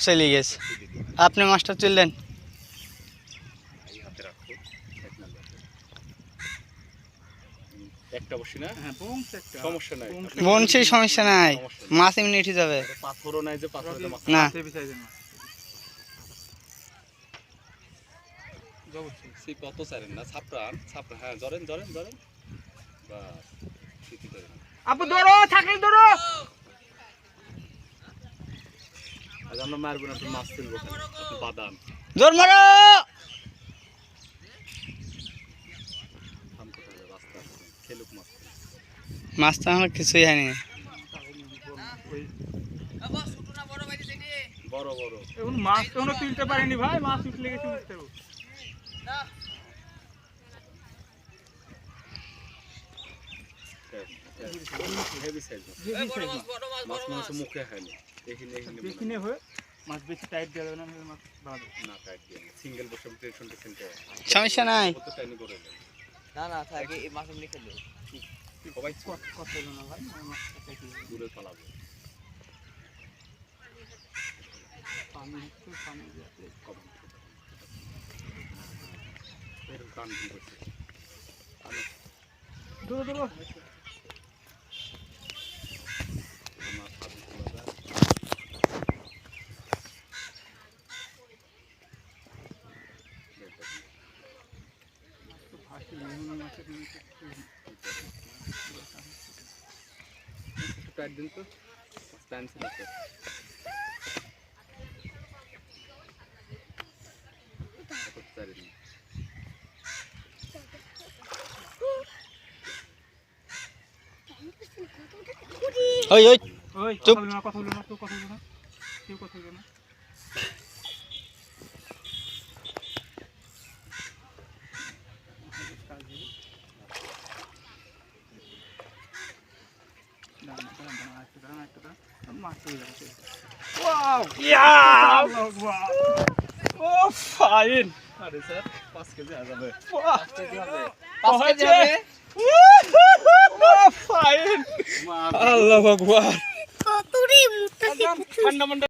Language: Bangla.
চলে গেছে। আপনি মাছটা তুললেন। বনশি সমস্যা নাই, মাছ এমনি উঠে যাবে। না কত চারেন না ছাপড়ান ছাপড়া, হ্যাঁ ধরেন ধরেন ধরেন আপু ধরো, থাকলে ধরো। আজ আমরা মারবো না, মাছ তুলবো বাদাম জোর মারো। মাছ তো আমার কিছুই হয়নি। বড় বড় এখন মাছ তো তুলতে পারিনি ভাই, মাছ উঠলে গেছে উঠতে হবে। মুখে হয়নি এখানে হয়ে মাছ বেশি টাইট দেওয়া যাবে না, মাছ না টাইট দিয়ে সিঙ্গেল বসে টেনশন সমস্যা নাই। না না থাকে এই মাছ এমনি খেলো সবাই কত না ভাই দূরে পালাবো। পানি একটু পানি দিতে এরকম কান দিয়ে বসে ধরো ধরো। টাইট দিন তো টানছে না তো ওই ওই ওই চুপ। কথা বলো না, কেউ কথা বলো না, কেউ কথা বলো না। Wow! Yeah! Oh, fine! আরে স্যার 5 কেজি আসবে 5 কেজি হবে 5 কেজি হবে। Oh, fine! আল্লাহু আকবার। কতরি মুত্তাসি ঠান্ডা